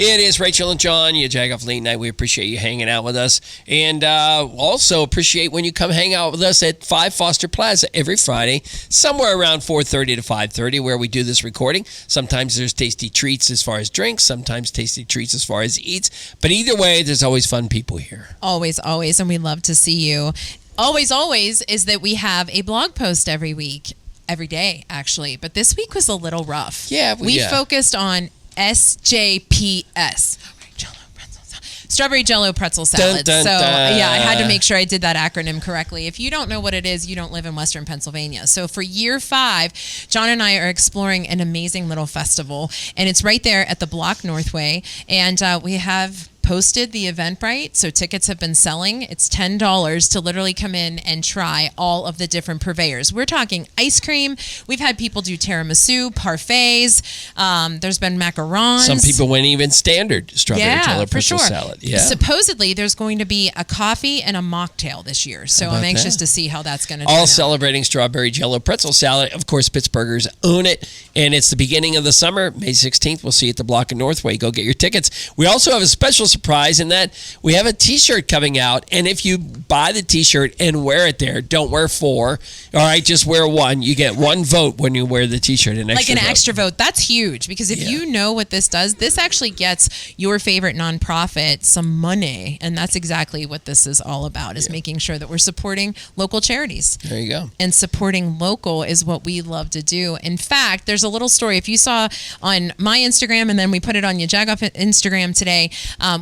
It is Rachel and John, your Jagoff Late Night. We appreciate you hanging out with us. And also appreciate when you come hang out with us at 5 Foster Plaza every Friday, somewhere around 4:30 to 5:30, where we do this recording. Sometimes there's tasty treats as far as drinks, sometimes tasty treats as far as eats. But either way, there's always fun people here. Always, always. And we love to see you. Always, always is that we have a blog post every week. Every day, actually. But this week was a little rough. Yeah. We focused on SJPS. Strawberry Jello Pretzel Salad. Dun, dun, so, dun. yeah, I had to make sure I did that acronym correctly. If you don't know what it is, you don't live in Western Pennsylvania. So for year 5, John and I are exploring an amazing little festival, and it's right there at the Block Northway. And we have posted the Eventbrite, so tickets have been selling. It's $10 to literally come in and try all of the different purveyors. We're talking ice cream. We've had people do tiramisu, parfaits. There's been macarons. Some people went even standard strawberry jello pretzel salad. Yeah. Supposedly, there's going to be a coffee and a mocktail this year, so I'm anxious to see how that's going to turn All out. celebrating strawberry jello pretzel salad. Of course, Pittsburghers own it, and it's the beginning of the summer. May 16th, we'll see you at the Block in Northway. Go get your tickets. We also have a special surprise in that we have a T-shirt coming out, and if you buy the T-shirt and wear it there, don't wear 4. All right, just wear 1. You get 1 vote when you wear the T-shirt. Extra vote. That's huge, because if you know what this does, this actually gets your favorite nonprofit some money, and that's exactly what this is all about, is making sure that we're supporting local charities. There you go. And supporting local is what we love to do. In fact, there's a little story. If you saw on my Instagram, and then we put it on your Jagoff Instagram today,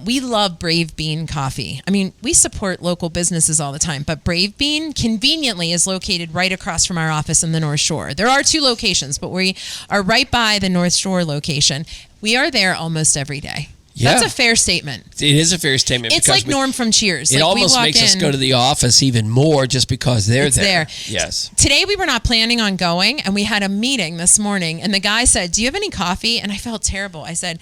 we love Brave Bean coffee. I mean, we support local businesses all the time, but Brave Bean conveniently is located right across from our office in the North Shore. There are 2 locations, but we are right by the North Shore location. We are there almost every day. Yeah. That's a fair statement. It is a fair statement. It's like Norm from Cheers. It almost makes us go to the office even more just because they're there. Yes. Today we were not planning on going, and we had a meeting this morning, and the guy said, "Do you have any coffee?" And I felt terrible. I said,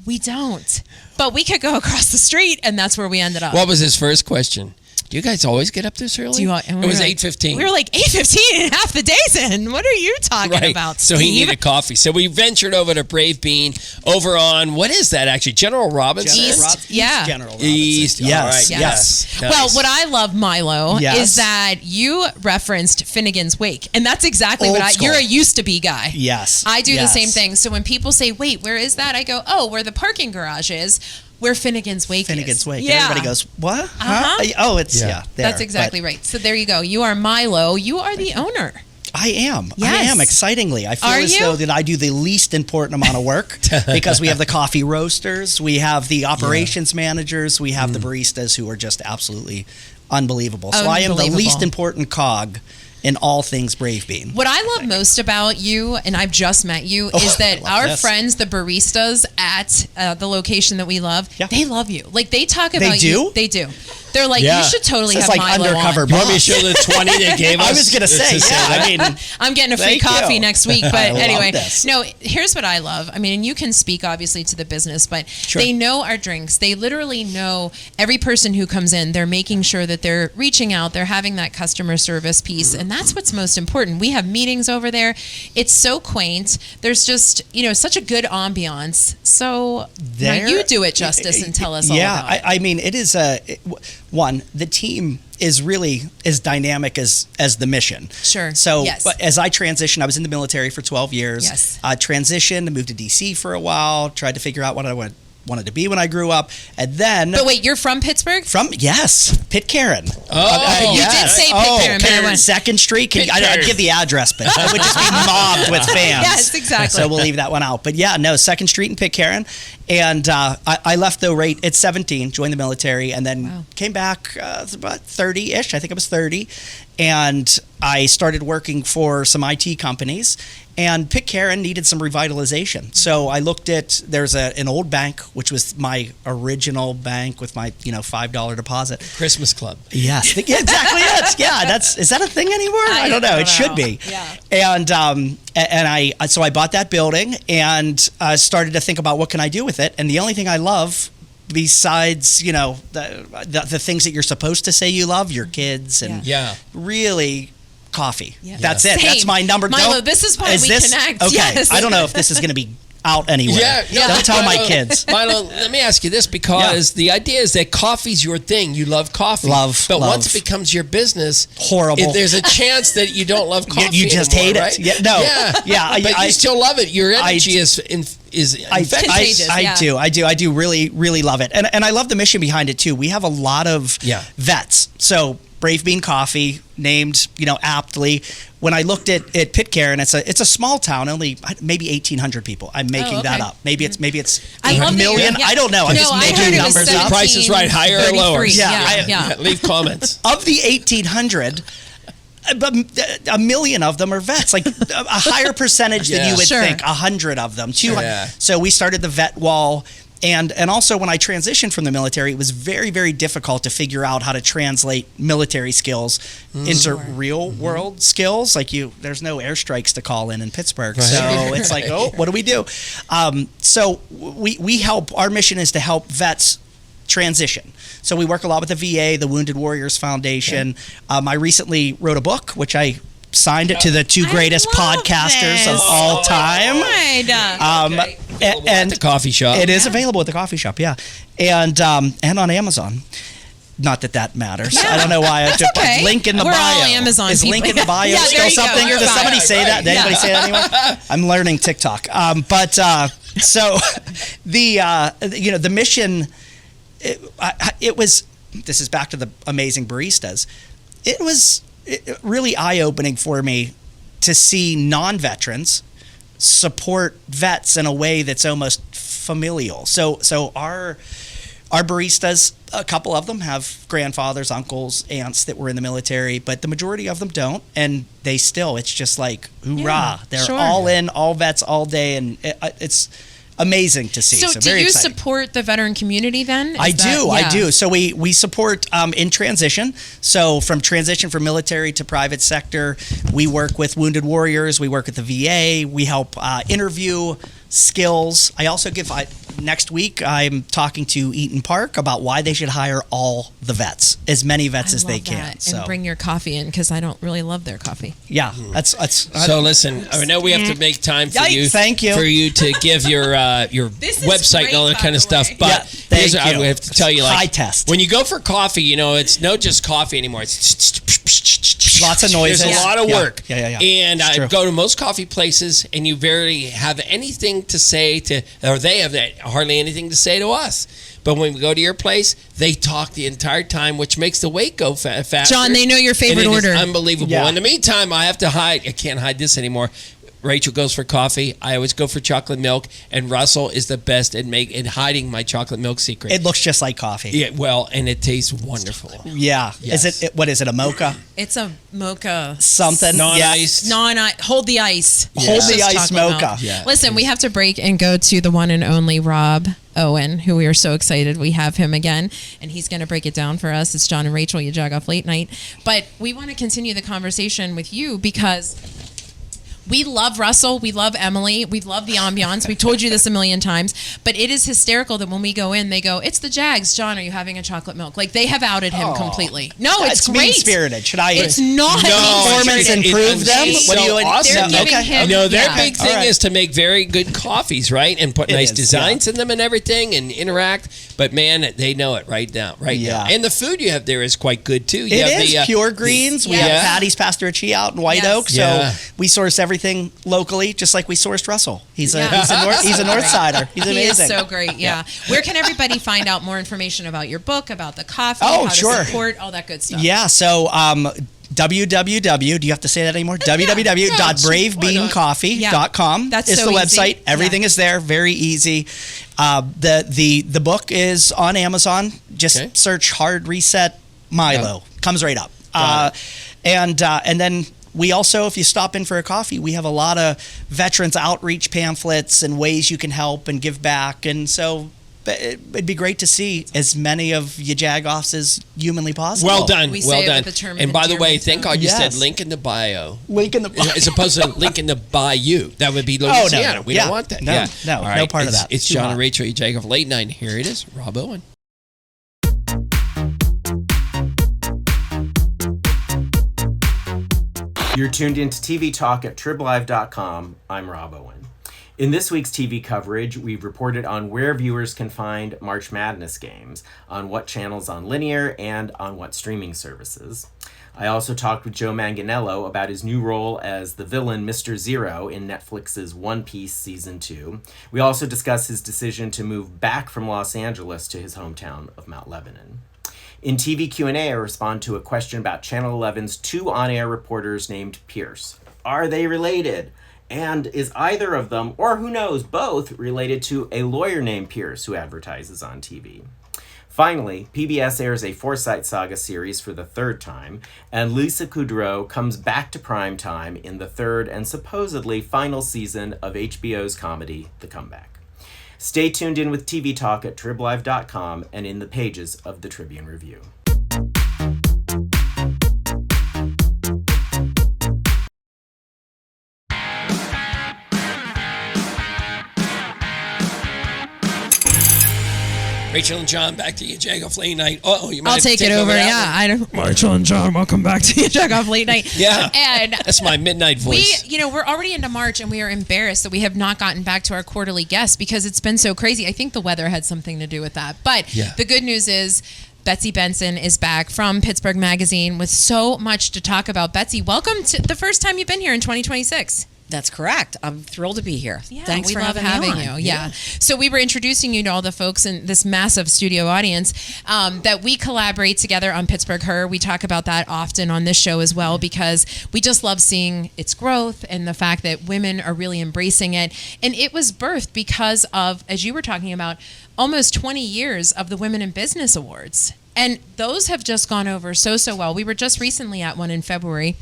"We don't, but we could go across the street," and that's where we ended up. What was his first question? Do you guys always get up this early? It was 8:15. We were like 8:15 and half the day's in. What are you talking about, Steve? So he needed coffee. So we ventured over to Brave Bean over on, what is that actually? General Robinson? East. General Robinson. East. Yes. All right. Yes. Nice. Well, what I love, Milo, is that you referenced Finnegan's Wake. And that's exactly you're a used to be guy. Yes. I do the same thing. So when people say, wait, where is that? I go, oh, where the parking garage is. Where Finnegan's Wake Finnegan's Wake. Yeah. Everybody goes, what? Huh? Oh, it's, there. That's exactly right. So there you go. You are Milo. You are the owner. I am. Yes. I am, excitingly. I feel as though that I do the least important amount of work because we have the coffee roasters, we have the operations managers, we have the baristas who are just absolutely unbelievable. So I am the least important cog in all things Brave Bean. What I love most about you, and I've just met you, is that our friends, the baristas at the location that we love, they love you. Like, they talk about you. They do. They're like, you should totally have Milo undercover on. You want me to show the 20 they gave us? I was going to say, I mean, I'm getting a free coffee next week. But anyway, no, here's what I love. I mean, and you can speak, obviously, to the business, but they know our drinks. They literally know every person who comes in. They're making sure that they're reaching out. They're having that customer service piece. And that's what's most important. We have meetings over there. It's so quaint. There's just, such a good ambiance. So now you do it justice and tell us all about it. I mean, it is the team is really as dynamic as the mission. Sure. So but as I transitioned, I was in the military for 12 years. Yes. I transitioned, moved to DC for a while, tried to figure out what I wanted to be when I grew up, and then. But wait, you're from Pittsburgh? Pitcairn. You did say Pitcairn. Pitcairn, 2nd Street. I'd give the address, but it would just be mobbed with fans. Yes, exactly. So we'll leave that one out. But 2nd Street in Pitcairn, and I left though right at 17, joined the military, and then came back about 30-ish. I think I was 30, and I started working for some IT companies. And Pitcairn needed some revitalization. So I looked at, there's an old bank, which was my original bank with my, $5 deposit. Christmas Club. Yes, exactly it. Yeah, is that a thing anymore? I don't know. It should be. Yeah. And so I bought that building and started to think about what can I do with it. And the only thing I love, besides the things that you're supposed to say you love, your kids and really coffee. Yeah. That's it. Same. That's my number. Milo, this is why we connect. Okay. Yes. I don't know if this is going to be out anywhere. Yeah. Don't tell my kids. Milo, let me ask you this, because the idea is that coffee's your thing. You love coffee. But once it becomes your business, horrible. There's a chance that you don't love coffee You just anymore, hate right? it. Yeah. But you still love it. Your energy is contagious. I do really love it. And I love the mission behind it too. We have a lot of vets. So Brave Bean Coffee, named, aptly. When I looked at Pitcairn, it's a small town, only maybe 1,800 people. I'm making that up. Maybe it's I love a million. I don't know. I'm just making numbers up. Price is right, higher or lower. Yeah. Leave comments. Of the 1,800, a million of them are vets, like a higher percentage than you would think. 100 of them, 200. So we started the vet wall. And also when I transitioned from the military, it was very, very difficult to figure out how to translate military skills into real world skills. Like there's no airstrikes to call in Pittsburgh. Right. So it's like, what do we do? So we help, our mission is to help vets transition. So we work a lot with the VA, the Wounded Warriors Foundation. I recently wrote a book, which I signed it to the two greatest podcasters of all time. And at the coffee shop. It is available at the coffee shop, and on Amazon. Not that matters. I don't know why I took link in the bio. We're all Amazon Is people. link in the bio still something? Does somebody say that? Did anybody say that anymore? I'm learning TikTok. So the mission. It was. This is back to the amazing baristas. It was really eye-opening for me to see non-veterans support vets in a way that's almost familial. So our baristas, a couple of them have grandfathers, uncles, aunts that were in the military, but the majority of them don't, and it's just like, hoorah. They're all in, all vets, all day, and it's amazing to see. So do you support the veteran community then? I do. So we support in transition. So from transition from military to private sector, we work with Wounded Warriors, we work with the VA, we help interview skills. I also next week I'm talking to Eaton Park about why they should hire all the vets, as many vets as they can. And bring your coffee in, because I don't really love their coffee. Yeah, that's. So listen, I know we have to make time for you. Thank you for you to give your website and all that kind of stuff. But here's what I have to tell you: high test. When you go for coffee, it's not just coffee anymore. It's lots of noises. There's a lot of work. Yeah. And I go to most coffee places, and you barely have anything to say or they have hardly anything to say to us. But when we go to your place, they talk the entire time, which makes the wait go faster. John, they know your favorite order. Unbelievable. Yeah. In the meantime, I have to hide. I can't hide this anymore. Rachel goes for coffee. I always go for chocolate milk, and Russell is the best at hiding my chocolate milk secret. It looks just like coffee. Yeah, well, and it tastes wonderful. Yeah. Yes. Is it? What is it? A mocha? It's a mocha. Something. Non-ice. Hold the ice. Hold the ice mocha. Yeah. Listen, we have to break and go to the one and only Rob Owen, who we are so excited we have him again, and he's going to break it down for us. It's John and Rachel, you Jagoff Late Night. But we want to continue the conversation with you because we love Russell. We love Emily. We love the ambiance. We've told you this a million times, but it is hysterical that when we go in, they go, "It's the Jags. John, are you having a chocolate milk?" Like they have outed him completely. No, it's great. Mean-spirited. Should I? It's not. Performance improve them. What do you? Awesome. They're giving him. Their big thing is to make very good coffees, right, and put nice designs in them and everything, and interact. But man, they know it right now. And the food you have there is quite good too. It is Pure Greens. We have Patty's Pastoraccia out in White Oak, so we source everything locally, just like we sourced Russell. He's a North Sider. He's amazing. He is so great. Yeah. Where can everybody find out more information about your book, about the coffee, how to support all that good stuff? Yeah. So www. Do you have to say that anymore? www.bravebeancoffee.com. That's is so the easy. website. Everything is there. Very easy. The book is on Amazon. Just search Hard Reset Milo. Comes right up. And then we also, if you stop in for a coffee, we have a lot of veterans outreach pamphlets and ways you can help and give back. And so it'd be great to see as many of you Jagoffs as humanly possible. Well done. We well say done. It with the term and by the way, endearment, thank God you said link in the bio. Link in the bio. As opposed to link in the bayou. That would be Louisiana. We don't want that. No, no part of that. It's John and Rachel, you Jagoff Late Night. Here it is, Rob Owen. You're tuned into TV Talk at TribLive.com. I'm Rob Owen. In this week's TV coverage, we've reported on where viewers can find March Madness games, on what channels on linear, and on what streaming services. I also talked with Joe Manganiello about his new role as the villain Mr. Zero in Netflix's One Piece Season 2. We also discuss his decision to move back from Los Angeles to his hometown of Mount Lebanon. In TV Q&A, I respond to a question about Channel 11's two on-air reporters named Pierce. Are they related? And is either of them, or who knows, both, related to a lawyer named Pierce who advertises on TV? Finally, PBS airs a Forsyte Saga series for the third time, and Lisa Kudrow comes back to primetime in the third and supposedly final season of HBO's comedy, The Comeback. Stay tuned in with TV Talk at TribLive.com and in the pages of the Tribune Review. Rachel and John, back to you, Jagoff Late Night. Oh, you might I'll have to take it over. that Yeah, one. I don't. Rachel and John, welcome back to you, Jagoff Late Night. Yeah, and that's my midnight voice. We're already into March, and we are embarrassed that we have not gotten back to our quarterly guests because it's been so crazy. I think the weather had something to do with that. But the good news is Betsy Benson is back from Pittsburgh Magazine with so much to talk about. Betsy, welcome to the first time you've been here in 2026. That's correct. I'm thrilled to be here. Yeah, Thanks we for love having me you. on. Yeah. So we were introducing you to all the folks in this massive studio audience that we collaborate together on Pittsburgh Her. We talk about that often on this show as well because we just love seeing its growth and the fact that women are really embracing it. And it was birthed because of, as you were talking about, almost 20 years of the Women in Business Awards. And those have just gone over so well. We were just recently at one in February.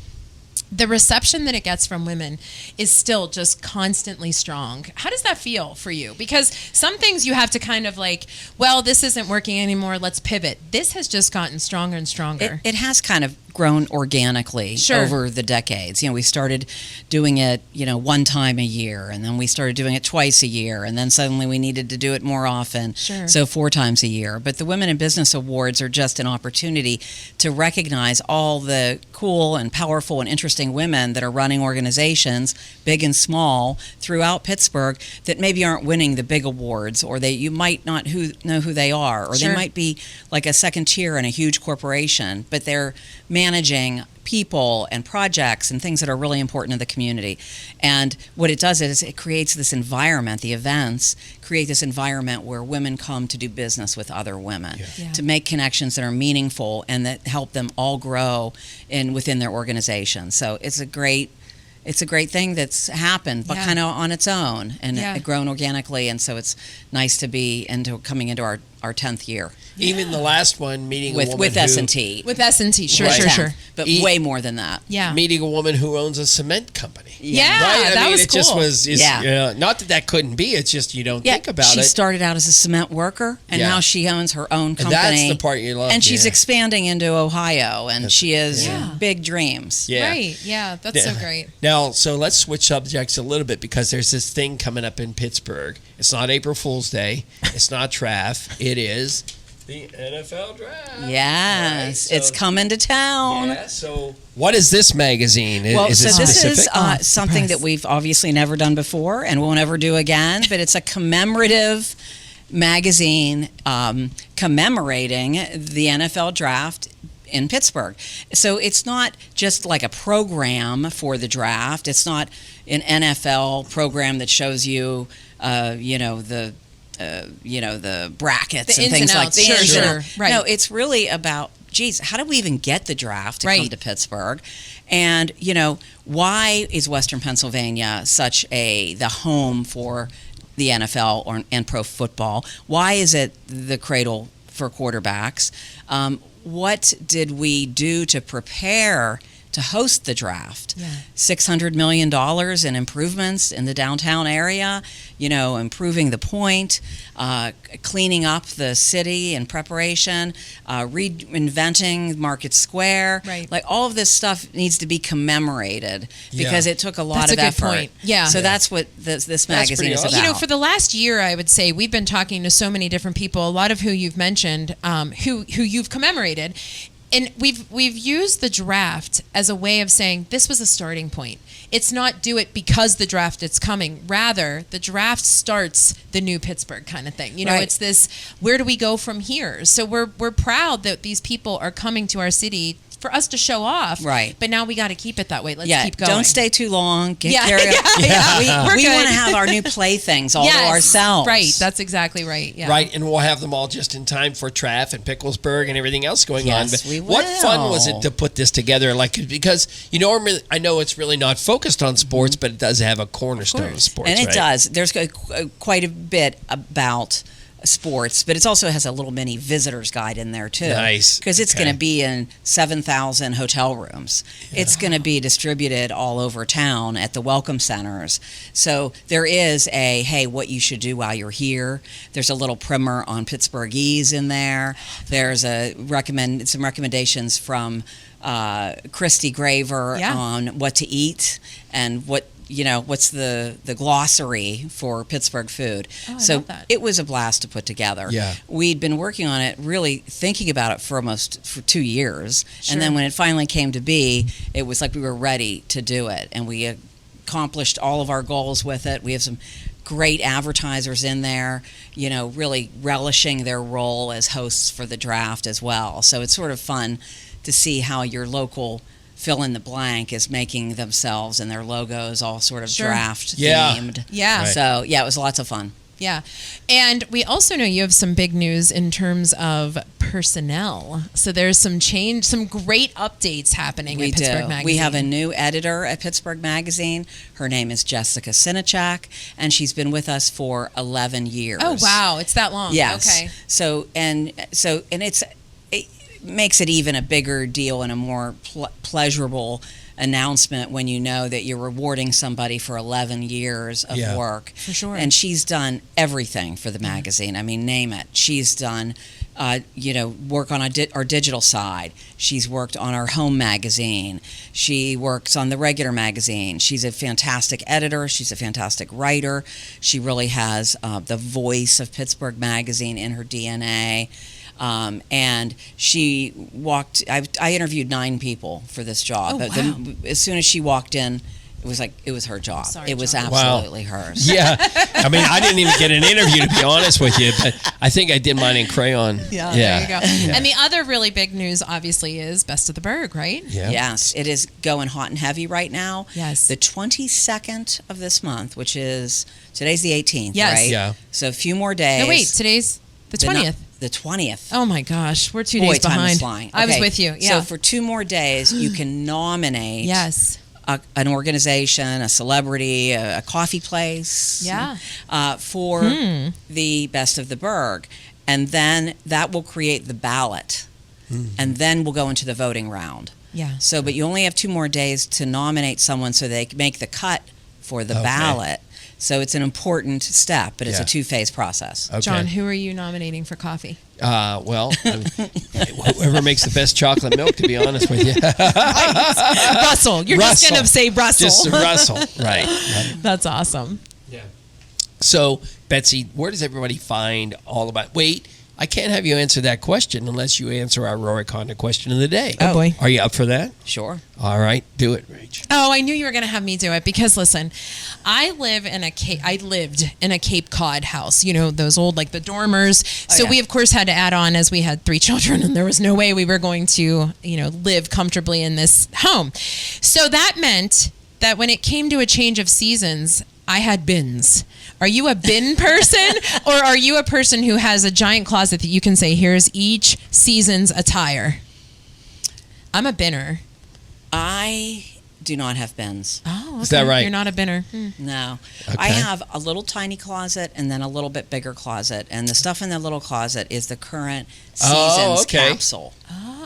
The reception that it gets from women is still just constantly strong. How does that feel for you? Because some things you have to kind of like, well, this isn't working anymore, let's pivot. This has just gotten stronger and stronger. It has kind of grown organically over the decades. We started doing it, one time a year, and then we started doing it twice a year, and then suddenly we needed to do it more often, so 4 times a year. But the Women in Business Awards are just an opportunity to recognize all the cool and powerful and interesting women that are running organizations, big and small, throughout Pittsburgh that maybe aren't winning the big awards, or you might not know who they are, or they might be like a second tier in a huge corporation, but they're managing people and projects and things that are really important in the community. And what it does is it creates this environment, the events create this environment where women come to do business with other women, to make connections that are meaningful and that help them all grow within their organization. So it's a great thing that's happened, but kind of on its own and grown organically. And so it's nice to be coming into our 10th year. Even the last one, meeting a woman with S&T. With S&T, sure. But way more than that. Yeah. Meeting a woman who owns a cement company. Yeah, right? that was it cool. just was, not that couldn't be, it's just you don't think about it. She started out as a cement worker, and now she owns her own company. And that's the part you love. And she's expanding into Ohio, and she has big dreams. Yeah. Right, yeah, that's so great. Now, so let's switch subjects a little bit because there's this thing coming up in Pittsburgh. It's not April Fool's Day. It's not Traff. It is the NFL Draft. Yes, right? So, it's coming to town. Yeah, so what is this magazine? Well, is it this specific? is something that we've obviously never done before and won't ever do again, but it's a commemorative magazine commemorating the NFL Draft in Pittsburgh. So it's not just like a program for the draft. It's not an NFL program that shows you, the brackets the and things like that. Sure. Right. No, it's really about, how do we even get the draft to come to Pittsburgh? And, why is Western Pennsylvania such the home for the NFL and pro football? Why is it the cradle for quarterbacks? What did we do to prepare to host the draft? $600 million in improvements in the downtown area, improving the point, cleaning up the city in preparation, reinventing Market Square. Right. Like all of this stuff needs to be commemorated because it took a lot of effort. Point. Yeah. So that's what this magazine is about. For the last year, I would say we've been talking to so many different people, a lot of who you've mentioned, who you've commemorated. And we've used the draft as a way of saying this was a starting point. It's not do it because the draft is coming. Rather, the draft starts the new Pittsburgh kind of thing. You know, it's this, where do we go from here? So we're proud that these people are coming to our city for us to show off. Right. But now we got to keep it that way. Let's keep going. Don't stay too long. Get carried We want to have our new playthings all to ourselves. Right. That's exactly right. Yeah. Right. And we'll have them all just in time for Traff and Picklesburg and everything else going on. But we will. what fun was it to put this together? Like, because, you know, I know it's really not focused on sports, but it does have a cornerstone of sports. And it does. There's quite a bit about sports, but it also has a little mini visitor's guide in there too. Nice. Because it's going to be in 7,000 hotel rooms. It's going to be distributed all over town at the welcome centers. So there is hey, what you should do while you're here. There's a little primer on Pittsburghese in there. There's some recommendations from Christy Graver on what to eat and what's the glossary for Pittsburgh food. Oh, I so love that. it was a blast to put together. Yeah. We'd been working on it, really thinking about it for 2 years. Sure. And then when it finally came to be, it was like we were ready to do it. And we accomplished all of our goals with it. We have some great advertisers in there, really relishing their role as hosts for the draft as well. So it's sort of fun to see how your local fill in the blank is making themselves and their logos all sort of draft themed. Yeah. Right. So it was lots of fun. Yeah. And we also know you have some big news in terms of personnel. So there's some great updates happening at Pittsburgh Magazine. We have a new editor at Pittsburgh Magazine. Her name is Jessica Sinachak, and she's been with us for 11 years. Oh, wow. It's that long. Yes. Okay. So it makes it even a bigger deal and a more pleasurable announcement when you know that you're rewarding somebody for 11 years of work. For sure. And she's done everything for the magazine. I mean, name it. She's done, work on our digital side. She's worked on our home magazine. She works on the regular magazine. She's a fantastic editor. She's a fantastic writer. She really has the voice of Pittsburgh Magazine in her DNA. And she I interviewed 9 people for this job. Oh, wow. As soon as she walked in, it was her job. Sorry, it was John. absolutely hers. Yeah. I mean, I didn't even get an interview, to be honest with you, but I think I did mine in crayon. Yeah. There you go. Yeah. And the other really big news, obviously, is Best of the Berg, right? Yeah. Yes, it is going hot and heavy right now. Yes. The 22nd of this month, which is, today's the 18th, Yes. right? Yeah. So a few more days. No, wait, today's the 20th. The 20th. Oh my gosh, we're 2 Boy, days time behind. is flying. I was Okay, with you. Yeah. So for 2 more days, you can nominate yes. an organization, a celebrity, a coffee place, for the Best of the Berg. And then that will create the ballot. And then we'll go into the voting round. Yeah. So, but you only have 2 more days to nominate someone so they can make the cut for the ballot. So it's an important step, but it's a 2-phase process. Okay. John, who are you nominating for coffee? Well, whoever makes the best chocolate milk, to be honest with you. Russell. You're just going to say Russell. Just Russell, right. That's awesome. Yeah. So, Betsy, where does everybody find all about... Wait, I can't have you answer that question unless you answer our Rohrich Honda question of the day. Oh, boy. Are you up for that? Sure. All right, do it, Rach. Oh, I knew you were going to have me do it because, listen, I lived in a Cape Cod house, those old, like the dormers. So we, of course, had to add on as we had 3 children, and there was no way we were going to, live comfortably in this home. So that meant that when it came to a change of seasons, I had bins. Are you a bin person, or are you a person who has a giant closet that you can say, here's each season's attire? I'm a binner. I do not have bins. Oh, okay. Is that right? You're not a binner. No. Okay. I have a little tiny closet and then a little bit bigger closet. And the stuff in the little closet is the current season's capsule.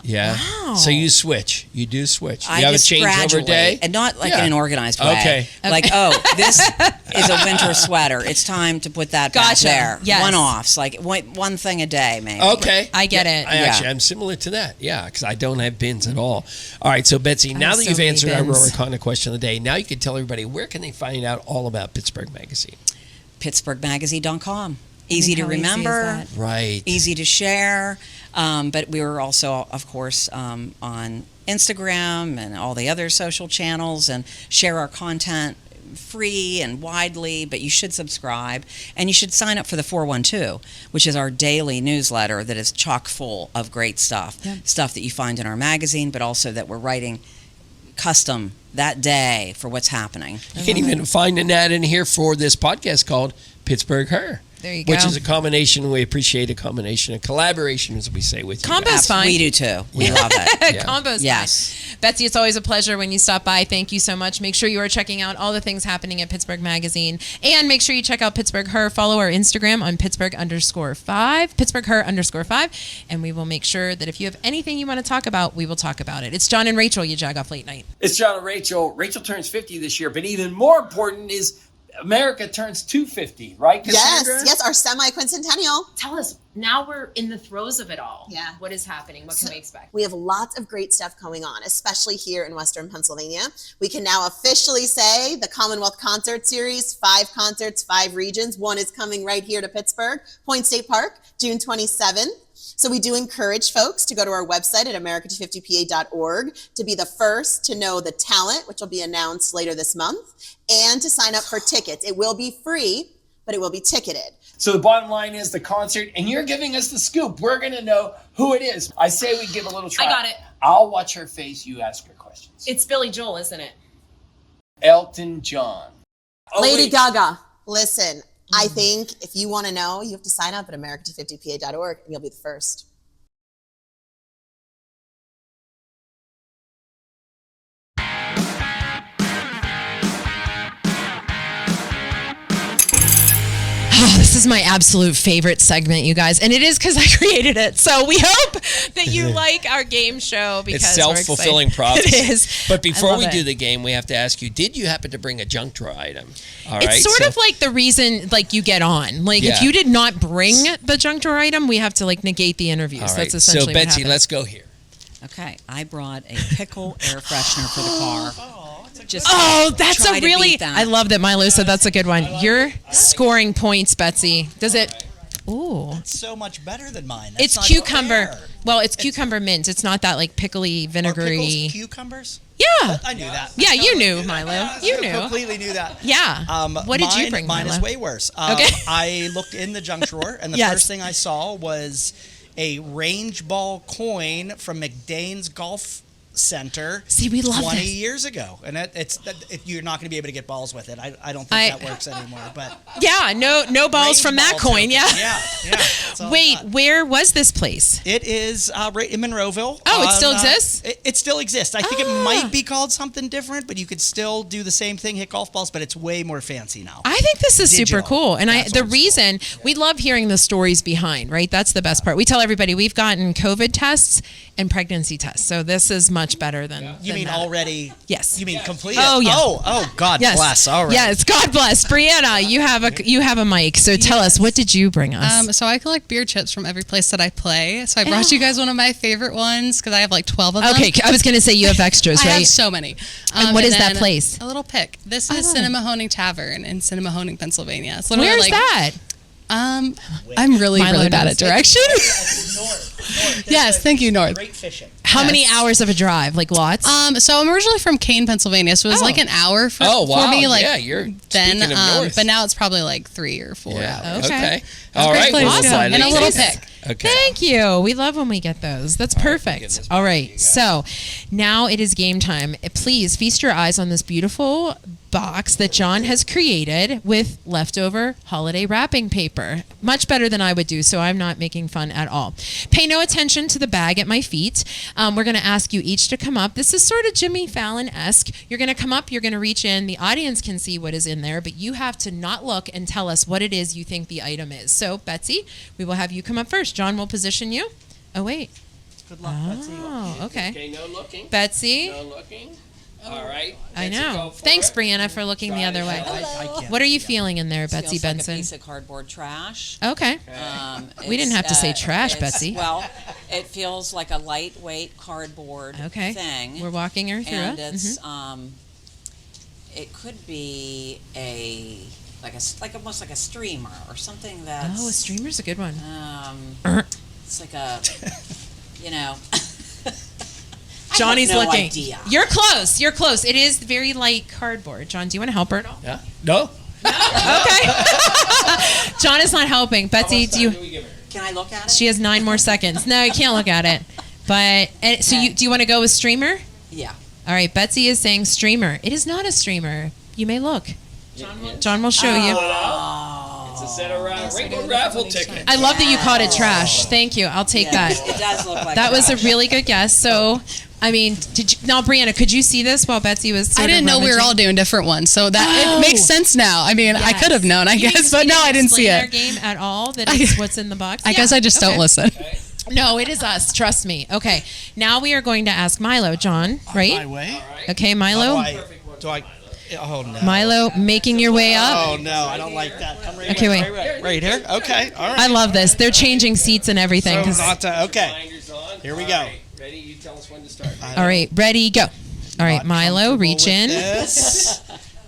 Yeah. Wow. So you switch. You do switch. I You have a just changeover graduate, day? and not like in an organized way. Okay. Like, this is a winter sweater. It's time to put that back Gotcha. there. Yes. One-offs, like one thing a day, maybe. Okay. I get it. I'm similar to that. Yeah, because I don't have bins at all. All right, so Betsy, now that you've answered our Rohrich Honda question of the day, now you can tell everybody, where can they find out all about Pittsburgh Magazine? PittsburghMagazine.com. Easy to remember. Right. Easy to share. But we were also, of course, on Instagram and all the other social channels, and share our content free and widely, but you should subscribe, and you should sign up for the 412, which is our daily newsletter that is chock full of great stuff. Stuff that you find in our magazine, but also that we're writing custom that day for what's happening. You can even find an ad in here for this podcast called Pittsburgh Her. There you go. Which is a combination, we appreciate a combination, a collaboration, as we say with you. Combo's fine. We do too. We love it. Combo's Yes. fine. Betsy, it's always a pleasure when you stop by. Thank you so much. Make sure you are checking out all the things happening at Pittsburgh Magazine. And make sure you check out Pittsburgh Her. Follow our Instagram on Pittsburgh_5, Pittsburgh_Her_5. And we will make sure that if you have anything you want to talk about, we will talk about it. It's John and Rachel, you Jagoff Late Night. It's John and Rachel. Rachel turns 50 this year, but even more important is America turns 250, right, Cassandra? Yes, our semi-quincentennial. Tell us, now we're in the throes of it all. Yeah. What is happening? What can we expect? We have lots of great stuff going on, especially here in Western Pennsylvania. We can now officially say the Commonwealth Concert Series, 5 concerts, 5 regions. One is coming right here to Pittsburgh, Point State Park, June 27th. So we do encourage folks to go to our website at america250pa.org to be the first to know the talent, which will be announced later this month, and to sign up for tickets. It will be free, but it will be ticketed. So the bottom line is the concert, and you're giving us the scoop. We're going to know who it is. I say we give a little try. I got it. I'll watch her face. You ask her questions. It's Billy Joel, isn't it? Elton John. Oh, Lady wait. Gaga. Listen, I think if you want to know, you have to sign up at america250pa.org, and you'll be the first. Oh, this is my absolute favorite segment, you guys, and it is because I created it. So we hope that you like our game show because It's self-fulfilling we're excited. prophecy. It is. But before love we it. do the game, we have to ask you, did you happen to bring a junk drawer item? All right. It's sort of like the reason, like, you get on. Like, Yeah. if you did not bring the junk drawer item, we have to, like, negate the interviews. All right. That's essentially So, what Betsy, happens. let's go here. Okay, I brought a pickle air freshener for the car. Just Oh, that's try a to really. beat that. I love that Milo said that's a good one. You're scoring points, Betsy. Does it? Ooh. It's so much better than mine. That's It's not cucumber. fair. Well, it's cucumber mint. It's not that like pickly, Are vinegary. pickles cucumbers? Yeah. I knew that. Yeah, you Totally knew, that. Milo. Yeah, You I knew. Completely knew that. Yeah. What did you bring, Mine Milo? is way worse. Okay. I looked in the junk drawer, and the Yes. first thing I saw was a range ball coin from McDane's Golf Center. See, we love 20 this. years ago, and you're not going to be able to get balls with it. I don't think that works anymore. But Yeah. No balls range from that ball coin. token. Yeah. yeah. That's all I Wait, got. where was this place? It is right in Monroeville. Oh, it still exists? It still exists. I think it might be called something different, but you could still do the same thing, hit golf balls, but it's way more fancy now. I think this is super Digital. cool. And That's the old school. reason we love hearing the stories behind, right? That's the best part. We tell everybody we've gotten COVID tests and pregnancy tests. So this is much better than You mean that. already? Yes. You mean complete? Oh, yeah. Oh, God Yes. bless. All right. Yes, God bless. Brianna, you have a mic. So tell us, what did you bring us? So I collect beer chips from every place that I play. So I brought you guys one of my favorite ones because I have like 12 of them. Okay, I was going to say you have extras, I right? have so many. And what is that then place? A little pick. This is Oh. Cinemahoning Tavern in Cinemahoning, Pennsylvania. It's literally Where's like, that? I'm really, Milo really bad knows. at direction. North. Yes, thank you, North. Great fishing. How many hours of a drive? Like lots? So I'm originally from Kane, Pennsylvania, so it was Oh. like an hour for, Oh, wow. for me. Like Yeah, you're then, speaking of north. but now it's probably like 3 or 4 hours. Okay. All Great right. place Well, to go. decided And a to little taste it. pick. Okay. Thank you. We love when we get those. That's perfect. goodness, All right. So now it is game time. Please feast your eyes on this beautiful box that John has created with leftover holiday wrapping paper. Much better than I would do, so I'm not making fun at all. Pay no attention to the bag at my feet. We're going to ask you each to come up. This is sort of Jimmy Fallon-esque. You're going to come up. You're going to reach in. The audience can see what is in there, but you have to not look and tell us what it is you think the item is. So, Betsy, we will have you come up first. John will position you. Oh, wait. Good luck, Betsy. Oh, okay. Okay, no looking. Betsy, No looking. All right. I Betsy, go know. for Thanks, it. Brianna, for looking the other way. I can't. What are you feeling in there, Betsy Feels like Benson? a piece of cardboard trash. Okay. We didn't It's, have to say trash, it's- Betsy. Well, it feels like a lightweight cardboard Okay. thing. We're walking her through and it. it's Mhm. it could be like almost like a streamer or something that's Oh, a streamer's a good one. It's like a, you know. Johnny's I have no looking. idea. You're close. You're close. It is very light cardboard. John, do you want to help her at all? Yeah. No. Okay. John is not helping. Betsy, do you? Can I look at it? She has 9 more seconds. No, you can't look at it. But so do you want to go with streamer? Yeah. All right. Betsy is saying streamer. It is not a streamer. You may look. John will show you. It's a set of regular raffle tickets. I love that you called it trash. Thank you. I'll take that. It does look like That was a really good guess. So, I mean, now, Brianna, could you see this while Betsy was sort I didn't of know we were rummaging? all doing different ones, so that it makes sense now. I mean, I could have known, I guess, but no, I didn't see Our it. game at all? That is what's in the box? I guess I just don't listen. No, it is us. Trust me. Okay, now we are going to ask Milo, John, right? My way? Okay, Milo. Do I? Oh no. Milo, making your way up. Oh no, I don't like that. Come right Okay, wait. Right here. Okay. All right. I love this. They're changing seats and everything. 'Cause- Okay. Here we go. Ready? You tell us when to start. all right, ready, go. All right, Milo, reach in. This.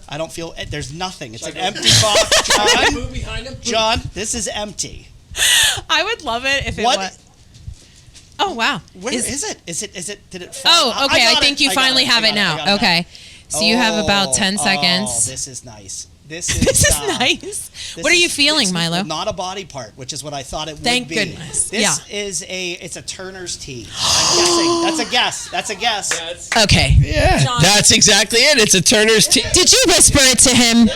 I don't feel. There's nothing. It's an empty box, John. Move behind him. John, this is empty. I would love it if it What? was. Oh wow. Where is it? Is it? Did it fall? Oh, okay. I got think it. you I got finally it. have I it got now. I got it Okay. So you have about 10 Oh, seconds. this is nice. This This is nice. What are you feeling, it's Milo? Not a body part, which is what I thought it Thank would be. goodness. This Yeah. is it's a Turner's tee. I'm guessing. That's a guess. That's a guess. Okay. Yeah. That's exactly it. It's a Turner's tea. Did you whisper it to him?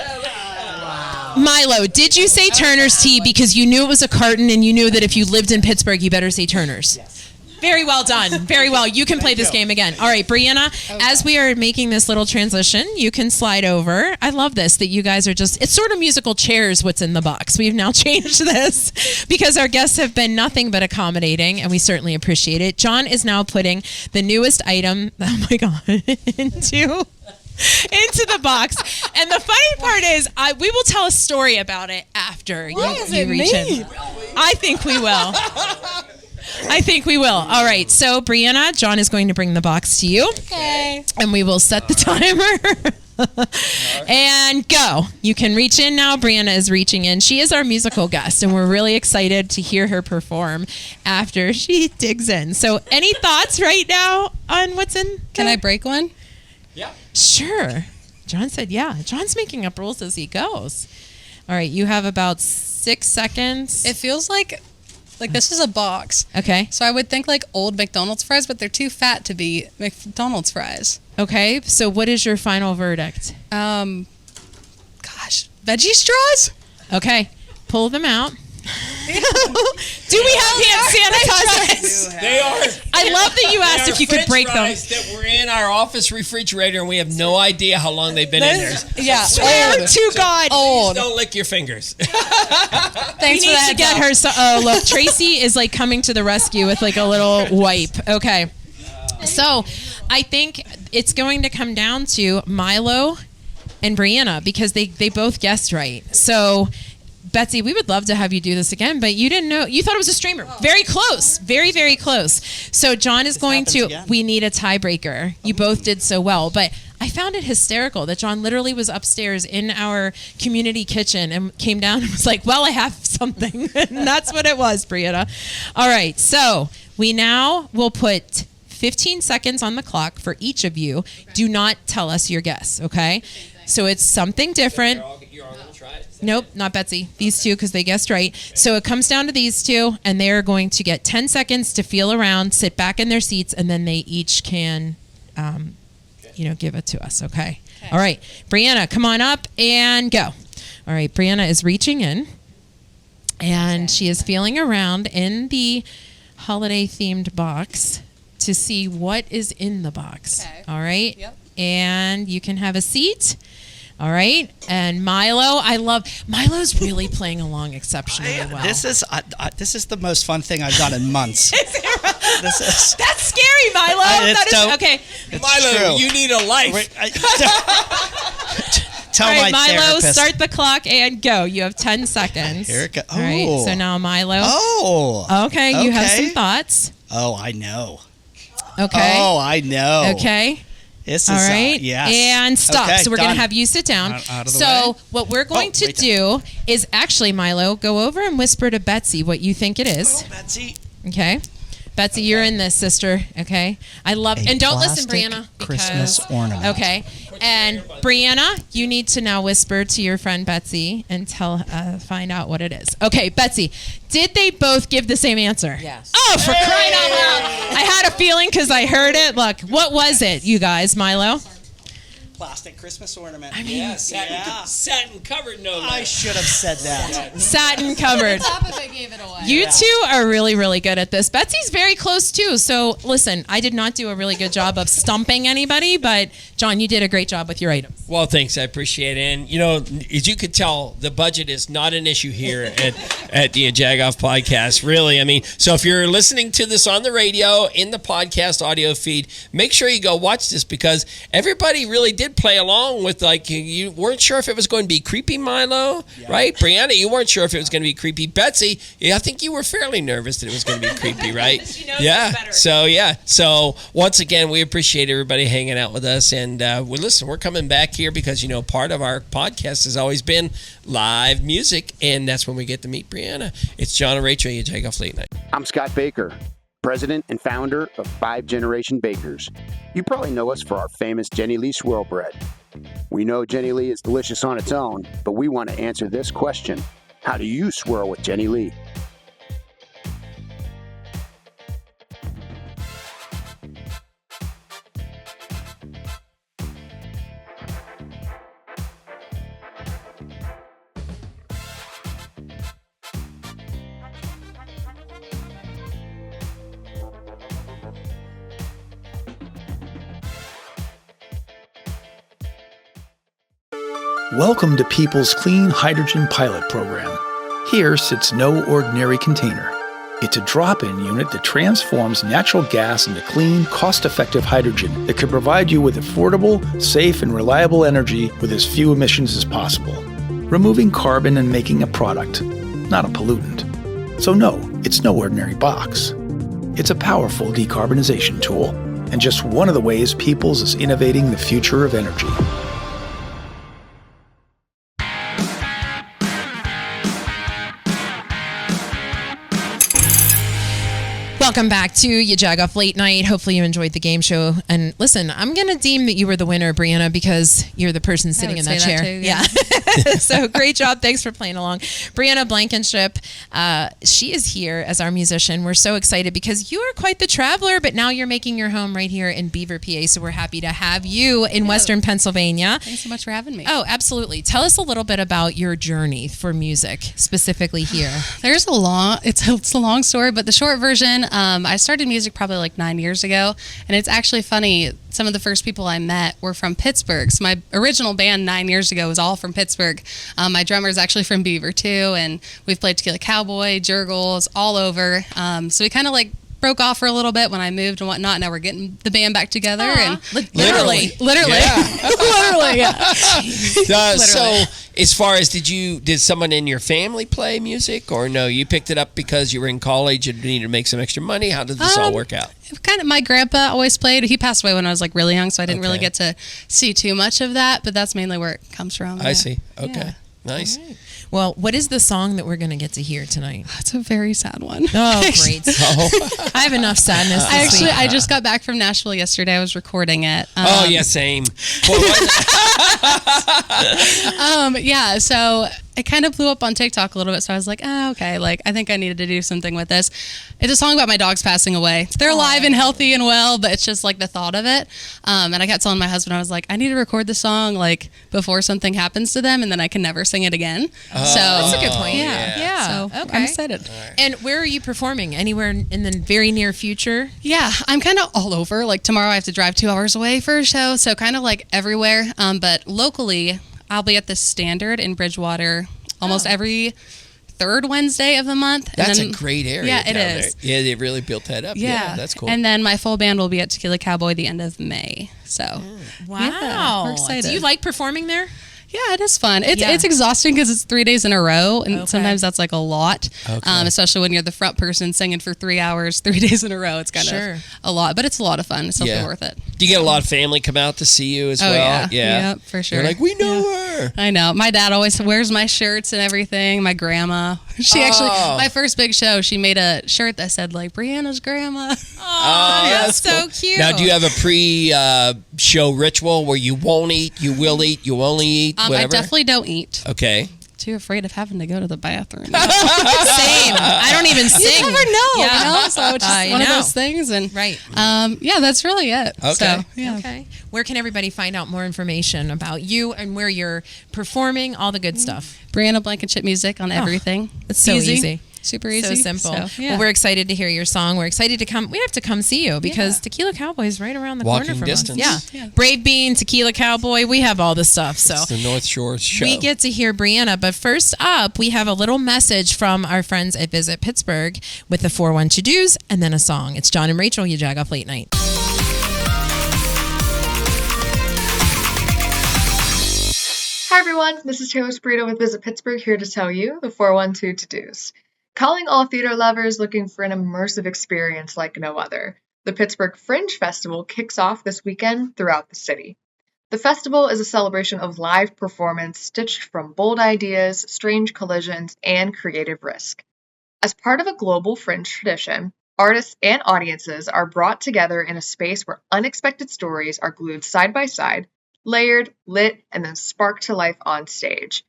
Milo, did you say Turner's tea because you knew it was a carton and you knew that if you lived in Pittsburgh, you better say Turner's? Yes. Very well done. Very well. You can play this game again. All right, Brianna, as we are making this little transition, you can slide over. I love this, that you guys are just, it's sort of musical chairs what's in the box. We've now changed this because our guests have been nothing but accommodating, and we certainly appreciate it. John is now putting the newest item, oh my God, into the box. And the funny part is, we will tell a story about it after you reach in. I think we will. I think we will. All right. So, Brianna, John is going to bring the box to you. Okay. And we will set the timer. And go. You can reach in now. Brianna is reaching in. She is our musical guest, and we're really excited to hear her perform after she digs in. So, any thoughts right now on what's in? Can I break one? Yeah. Sure. John said, yeah. John's making up rules as he goes. All right. You have about 6 seconds. It feels like this is a box. Okay. So I would think like old McDonald's fries, but they're too fat to be McDonald's fries. Okay. So what is your final verdict? Veggie straws? Okay. Pull them out. Do we have hand sanitizers? They are. I love that you asked if you could break them. That were in our office refrigerator, and we have no idea how long they've been in there. Yeah. Swear Old. to God. Old. Don't lick your fingers. We Thanks for need that. to get her. Oh, look, Tracy is like coming to the rescue with like a little wipe. Okay. So I think it's going to come down to Milo and Brianna because they both guessed right. So, Betsy, we would love to have you do this again, but you didn't know. You thought it was a streamer. Very close. Very, very close. So John is going to, again. we need a tiebreaker. You both did so well, but I found it hysterical that John literally was upstairs in our community kitchen and came down and was like, well, I have something. And that's what it was, Brianna. All right. So we now will put 15 seconds on the clock for each of you. Do not tell us your guess, okay? So it's something different. You're all gonna try it? Nope, not Betsy. These two, because they guessed right. So it comes down to these two, and they are going to get 10 seconds to feel around, sit back in their seats, and then they each can, give it to us, okay? All right, Brianna, come on up and go. All right, Brianna is reaching in, and she is feeling around in the holiday-themed box to see what is in the box. Okay. All right? Yep. And you can have a seat. All right, and Milo's really playing along exceptionally well. This is the most fun thing I've done in months. That's scary, Milo. Okay. It's Milo, true. you need a life. Tell All right, my Milo, therapist. start the clock and go. You have 10 seconds. Here it goes. All right, Oh. so now Milo. Oh. Okay, you have Okay. some thoughts. Oh, I know. Okay. Oh, I know. Okay. This is All right. yes. And stop. Okay, So we're going done. to have you sit down. Out of the So way. what we're going to wait. do is actually, Milo, go over and whisper to Betsy what you think it is. Oh, Betsy. Okay. Betsy, you're in this, sister. Okay. I love and don't listen, Brianna. Christmas ornament. Okay. And Brianna, you need to now whisper to your friend Betsy and find out what it is. Okay, Betsy, did they both give the same answer? Yes. Oh, for crying out loud! I had a feeling because I heard it. Look, what was it, you guys, Milo? Plastic Christmas ornament. I mean, satin covered, no less. I should have said that. Satin covered. Top of it gave it away. You two are really, really good at this. Betsy's very close too. So listen, I did not do a really good job of stumping anybody, but John, you did a great job with your items. Well, thanks. I appreciate it. And, you know, as you could tell, the budget is not an issue here at the Jagoff podcast, really. I mean, so if you're listening to this on the radio, in the podcast audio feed, make sure you go watch this because everybody really did play along with, like, you weren't sure if it was going to be creepy, Milo, right? Brianna, you weren't sure if it was going to be creepy. Betsy, I think you were fairly nervous that it was going to be creepy, right? She knows it's better. So once again, we appreciate everybody hanging out with us. And we're coming back here because, you know, part of our podcast has always been live music. And that's when we get to meet Brianna. It's John and Rachel at Jagoff Late Night. I'm Scott Baker, president and founder of 5 Generation Bakers. You probably know us for our famous Jenny Lee swirl bread. We know Jenny Lee is delicious on its own, but we want to answer this question. How do you swirl with Jenny Lee? Welcome to People's Clean Hydrogen Pilot Program. Here sits no ordinary container. It's a drop-in unit that transforms natural gas into clean, cost-effective hydrogen that can provide you with affordable, safe, and reliable energy with as few emissions as possible, removing carbon and making a product, not a pollutant. So no, it's no ordinary box. It's a powerful decarbonization tool, and just one of the ways Peoples is innovating the future of energy. Welcome back to your Jagoff Late Night. Hopefully you enjoyed the game show. And listen, I'm going to deem that you were the winner, Brianna, because you're the person sitting in that chair. Too, yeah. So great job. Thanks for playing along. Brianna Blankenship, she is here as our musician. We're so excited because you are quite the traveler, but now you're making your home right here in Beaver, PA. So we're happy to have you in Western Pennsylvania. Thanks so much for having me. Oh, absolutely. Tell us a little bit about your journey for music, specifically here. It's a long story, but the short version, I started music probably like 9 years ago, and it's actually funny. Some of the first people I met were from Pittsburgh. So my original band 9 years ago was all from Pittsburgh. My drummer is actually from Beaver too, and we've played Tequila Cowboy, Jurgles, all over. So we kind of like broke off for a little bit when I moved and whatnot. Now we're getting the band back together. And literally. Yeah. Literally, yeah. So as far as did someone in your family play music, or no, you picked it up because you were in college and needed to make some extra money? How did this all work out? Kind of, my grandpa always played. He passed away when I was like really young, so I didn't really get to see too much of that, but that's mainly where it comes from. I see. Okay. Yeah. Nice. Right. Well, what is the song that we're going to get to hear tonight? It's a very sad one. Oh, great. I have enough sadness this week. I just got back from Nashville yesterday. I was recording it. Oh, yeah, same. Yeah, so it kind of blew up on TikTok a little bit, so I was like, okay, like, I think I needed to do something with this. It's a song about my dogs passing away. They're alive and healthy and well, but it's just like the thought of it. And I kept telling my husband, I was like, I need to record the song like before something happens to them, and then I can never sing it again. So that's a good point. Yeah. So okay. I'm excited. Right. And where are you performing? Anywhere in the very near future? Yeah, I'm kind of all over. Like tomorrow I have to drive 2 hours away for a show, so kind of like everywhere. But locally, I'll be at the Standard in Bridgewater almost every third Wednesday of the month. That's a great area. Yeah, it is. There. Yeah, they really built that up. Yeah, that's cool. And then my full band will be at Tequila Cowboy the end of May. So, wow. Yeah, we're excited. Do you like performing there? Yeah, it is fun. It's exhausting because it's 3 days in a row, and sometimes that's like a lot. Especially when you're the front person singing for 3 hours, 3 days in a row. It's kind of a lot, but it's a lot of fun. It's something worth it. Do you get a lot of family come out to see you as well? Yeah, for sure. They're like, we know her. I know. My dad always wears my shirts and everything. My grandma. She actually, my first big show, she made a shirt that said like Brianna's grandma. Oh, that's so cute. Now, do you have a pre-show ritual where you won't eat, you will eat, you only eat, whatever? I definitely don't eat. Okay. Too afraid of having to go to the bathroom. Same. I don't even sing. You never know. You know? So it's just one of those things. And that's really it. Okay. So, Okay. Where can everybody find out more information about you and where you're performing, all the good stuff? Brianna Blankenship music on everything. It's so easy. Super easy. So simple. So, Well, we're excited to hear your song. We're excited to come. We have to come see you because Tequila Cowboy is right around the corner from distance. us. Yeah. Brave Bean, Tequila Cowboy. We have all the stuff. So it's the North Shore show. We get to hear Brianna. But first up, we have a little message from our friends at Visit Pittsburgh with the 4-1 to-dos and then a song. It's John and Rachel, you Jagoff Late Night. Hi everyone, this is Taylor Spirito with Visit Pittsburgh here to tell you the 412 to-dos. Calling all theater lovers looking for an immersive experience like no other. The Pittsburgh Fringe Festival kicks off this weekend throughout the city. The festival is a celebration of live performance stitched from bold ideas, strange collisions, and creative risk. As part of a global fringe tradition, artists and audiences are brought together in a space where unexpected stories are glued side by side, layered, lit, and then sparked to life on stage.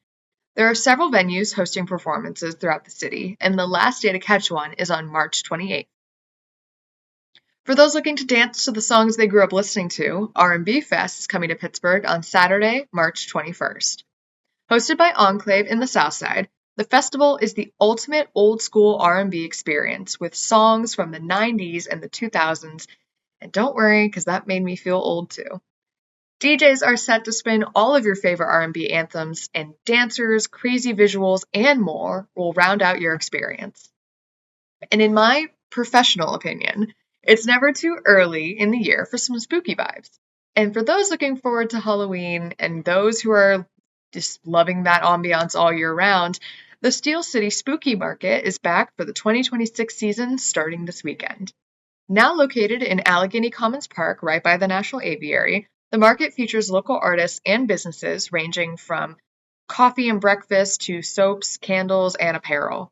There are several venues hosting performances throughout the city, and the last day to catch one is on March 28th. For those looking to dance to the songs they grew up listening to, R&B Fest is coming to Pittsburgh on Saturday, March 21st. Hosted by Enclave in the South Side, the festival is the ultimate old-school R&B experience with songs from the 90s and the 2000s, and don't worry, because that made me feel old too. DJs are set to spin all of your favorite R&B anthems, and dancers, crazy visuals, and more will round out your experience. And in my professional opinion, it's never too early in the year for some spooky vibes. And for those looking forward to Halloween and those who are just loving that ambiance all year round, the Steel City Spooky Market is back for the 2026 season starting this weekend. Now located in Allegheny Commons Park right by the National Aviary, the market features local artists and businesses ranging from coffee and breakfast to soaps, candles, and apparel.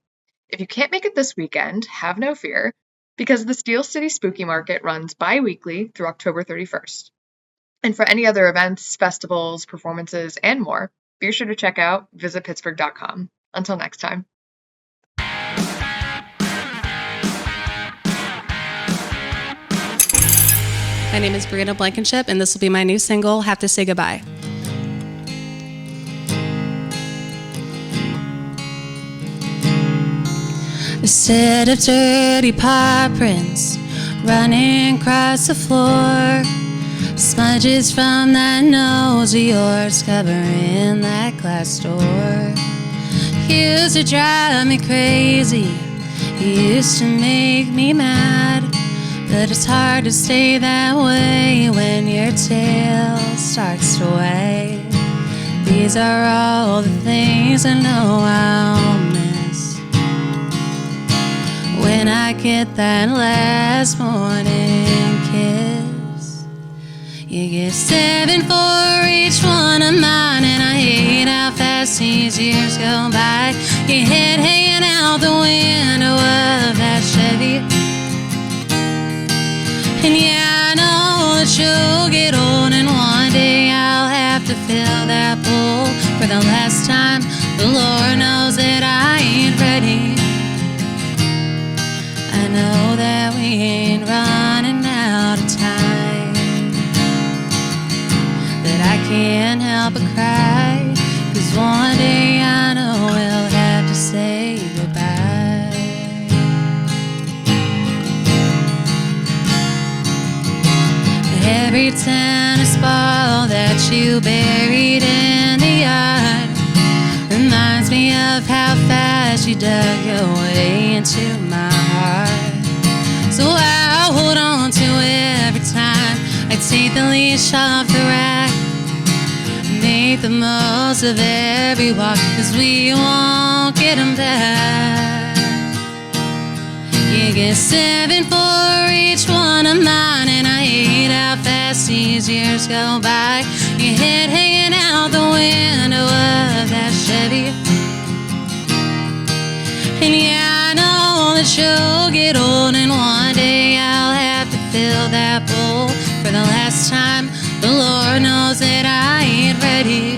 If you can't make it this weekend, have no fear, because the Steel City Spooky Market runs bi-weekly through October 31st. And for any other events, festivals, performances, and more, be sure to check out visitpittsburgh.com. Until next time. My name is Brianna Blankenship, and this will be my new single, Have to Say Goodbye. A set of dirty paw prints running across the floor. Smudges from that nose of yours covering that glass door. Used to drive me crazy, used to make me mad. But it's hard to stay that way when your tail starts to wag. These are all the things I know I'll miss when I get that last morning kiss. You get 7 for each one of mine, and I hate how fast these years go by. Your head hanging out the window of that Chevy. And yeah, I know that you'll get old, and one day I'll have to fill that bowl for the last time. The Lord knows that I ain't ready. I know that we ain't running out of time, but I can't help but cry, 'cause one day I know we'll have to say goodbye. Every tennis ball that you buried in the yard reminds me of how fast you dug your way into my heart. So I hold on to it every time I take the leash off the rack. Maybe make the most of every walk, 'cause we won't get them back. You get 7 for each one of mine, and I hate how fast these years go by. Your head hanging out the window of that Chevy. And yeah, I know that you'll get old, and one day I'll have to fill that bowl for the last time. The Lord knows that I ain't ready.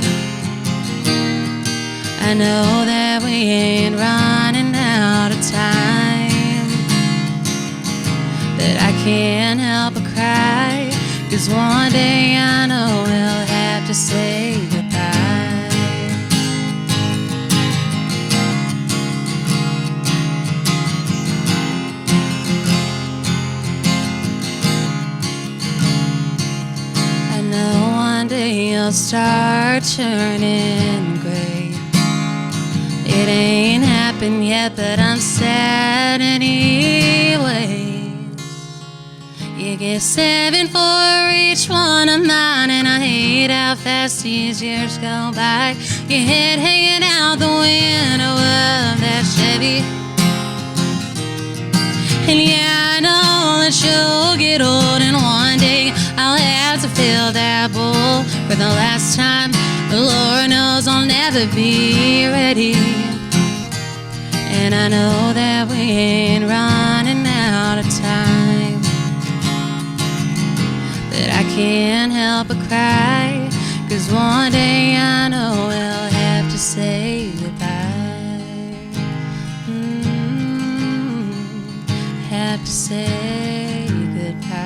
I know that we ain't running out of time, but I can't help but cry, 'cause one day I know we'll have to say goodbye. I know one day you'll start turning gray. It ain't happened yet, but I'm sad anyway. You get 7 for each one of mine, and I hate how fast these years go by. Your head hanging out the window of that Chevy. And yeah, I know that you'll get old, and one day I'll have to fill that bowl for the last time. The Lord knows I'll never be ready. And I know that we ain't running out of time, but I can't help but cry, 'cause one day I know we'll have to say goodbye. Have to say goodbye.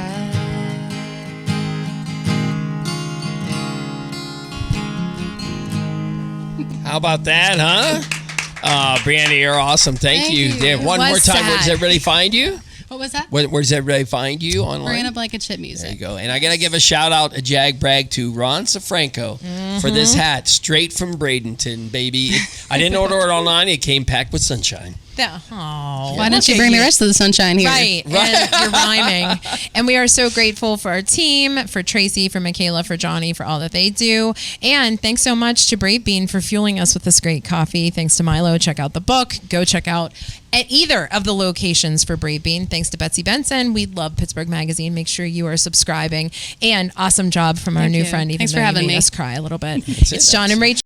How about that, huh? Brianna, you're awesome. Thank you. you. Yeah, It one was more time, where does sad. everybody find you? What was that? Where does everybody find you online? Brianna Blankenship Music. There you go. And I got to give a shout out, a jag brag to Ron Safranco for this hat, straight from Bradenton, baby. I didn't order it online. It came packed with sunshine. Why don't you bring the rest of the sunshine here? Right. And you're rhyming. And we are so grateful for our team, for Tracy, for Michaela, for Johnny, for all that they do. And thanks so much to Brave Bean for fueling us with this great coffee. Thanks to Milo. Check out the book. Go check out at either of the locations for Brave Bean. Thanks to Betsy Benson. We love Pittsburgh Magazine. Make sure you are subscribing. And awesome job from our Thank new you. friend, even Thanks though for you having made me. us cry a little bit. It's John and Rachel.